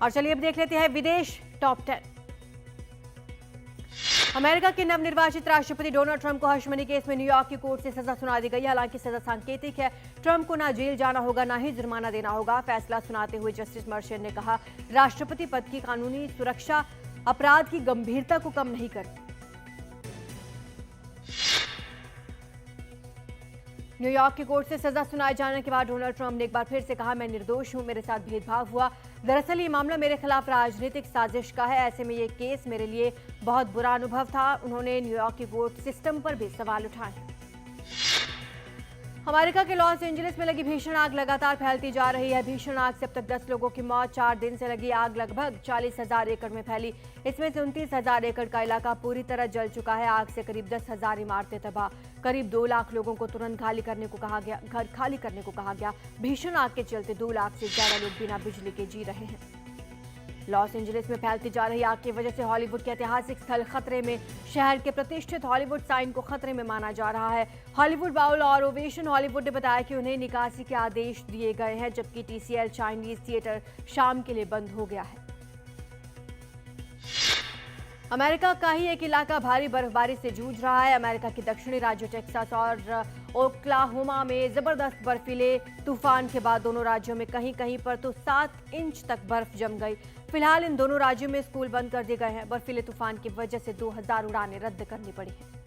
और चलिए अब देख लेते हैं विदेश टॉप 10। अमेरिका के नवनिर्वाचित राष्ट्रपति डोनाल्ड ट्रंप को हर्षमनी केस में न्यूयॉर्क की कोर्ट से सजा सुना दी गई। हालांकि सजा सांकेतिक है। ट्रंप को ना जेल जाना होगा ना ही जुर्माना देना होगा। फैसला सुनाते हुए जस्टिस मर्चेंट ने कहा, राष्ट्रपति पद की कानूनी सुरक्षा अपराध की गंभीरता को कम नहीं करती। न्यूयॉर्क की कोर्ट से सजा सुनाए जाने के बाद डोनाल्ड ट्रंप ने एक बार फिर से कहा, मैं निर्दोष हूं, मेरे साथ भेदभाव हुआ। दरअसल ये मामला मेरे खिलाफ राजनीतिक साजिश का है। ऐसे में ये केस मेरे लिए बहुत बुरा अनुभव था। उन्होंने न्यूयॉर्क की कोर्ट सिस्टम पर भी सवाल उठाए। अमेरिका के लॉस एंजलिस में लगी भीषण आग लगातार फैलती जा रही है। भीषण आग से अब तक 10 लोगों की मौत। 4 दिन से लगी आग लगभग 40,000 एकड़ में फैली। इसमें से 29,000 एकड़ का इलाका पूरी तरह जल चुका है। आग से करीब 10,000 इमारतें तबाह। करीब 2 लाख लोगों को तुरंत घर खाली करने को कहा गया। भीषण आग के चलते 2 लाख से ज्यादा लोग बिना बिजली के जी रहे हैं। लॉस एंजलिस में फैलती जा रही आग की वजह से हॉलीवुड के ऐतिहासिक स्थल खतरे में। शहर के प्रतिष्ठित हॉलीवुड साइन को खतरे में माना जा रहा है। हॉलीवुड बाउल और ओवेशन हॉलीवुड ने बताया कि उन्हें निकासी के आदेश दिए गए हैं, जबकि टीसीएल चाइनीज थिएटर शाम के लिए बंद हो गया है। अमेरिका का ही एक इलाका भारी बर्फबारी से जूझ रहा है। अमेरिका के दक्षिणी राज्यों टेक्सास और ओक्लाहोमा में जबरदस्त बर्फीले तूफान के बाद दोनों राज्यों में कहीं कहीं पर तो 7 इंच तक बर्फ जम गई। फिलहाल इन दोनों राज्यों में स्कूल बंद कर दिए गए हैं। बर्फीले तूफान की वजह से 2000 उड़ानें रद्द करनी पड़ी हैं।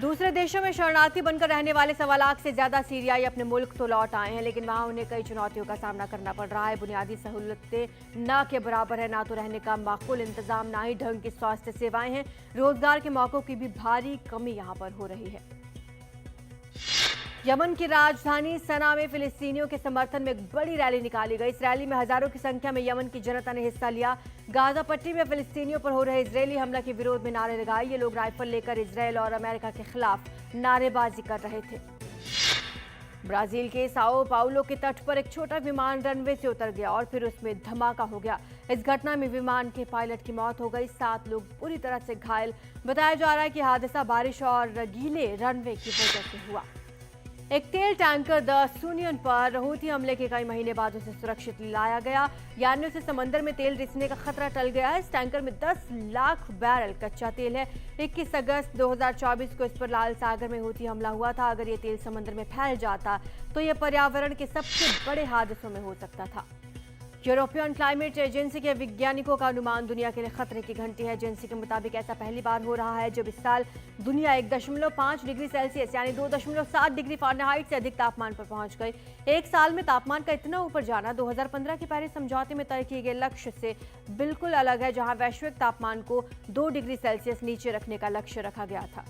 दूसरे देशों में शरणार्थी बनकर रहने वाले 1.25 लाख से ज्यादा सीरियाई अपने मुल्क तो लौट आए हैं, लेकिन वहां उन्हें कई चुनौतियों का सामना करना पड़ रहा है। बुनियादी सहूलतें ना के बराबर है, ना तो रहने का माकूल इंतजाम, ना ही ढंग की स्वास्थ्य सेवाएं हैं। रोजगार के मौकों की भी भारी कमी यहां पर हो रही है। यमन की राजधानी सना में फिलिस्तीनियों के समर्थन में एक बड़ी रैली निकाली गई। इस रैली में हजारों की संख्या में यमन की जनता ने हिस्सा लिया। गाजा पट्टी में फिलिस्तीनियों पर हो रहे इजरायली हमला के विरोध में नारे लगाए। ये लोग राइफल लेकर इजरायल और अमेरिका के खिलाफ नारेबाजी कर रहे थे। ब्राजील के साओ पाउलो के तट पर एक छोटा विमान रनवे से उतर गया और फिर उसमें धमाका हो गया। इस घटना में विमान के पायलट की मौत हो गई। 7 लोग पूरी तरह से घायल। बताया जा रहा है कि हादसा बारिश और गीले रनवे की वजह से हुआ। एक तेल टैंकर द सुनियन पर हूथी हमले के कई महीने बाद उसे सुरक्षित लाया गया, यानी उसे समंदर में तेल रिसने का खतरा टल गया है। इस टैंकर में 10 लाख बैरल कच्चा तेल है। 21 अगस्त 2024 को इस पर लाल सागर में हूथी हमला हुआ था। अगर ये तेल समंदर में फैल जाता तो यह पर्यावरण के सबसे बड़े हादसों में हो सकता था। यूरोपियन क्लाइमेट एजेंसी के वैज्ञानिकों का अनुमान दुनिया के लिए खतरे की घंटी है। एजेंसी के मुताबिक ऐसा पहली बार हो रहा है जब इस साल दुनिया 1.5 डिग्री सेल्सियस यानी 2.7 डिग्री फ़ारेनहाइट से अधिक तापमान पर पहुंच गई। एक साल में तापमान का इतना ऊपर जाना 2015 के पेरिस समझौते में तय किए गए लक्ष्य से बिल्कुल अलग है, जहां वैश्विक तापमान को 2 डिग्री सेल्सियस नीचे रखने का लक्ष्य रखा गया था।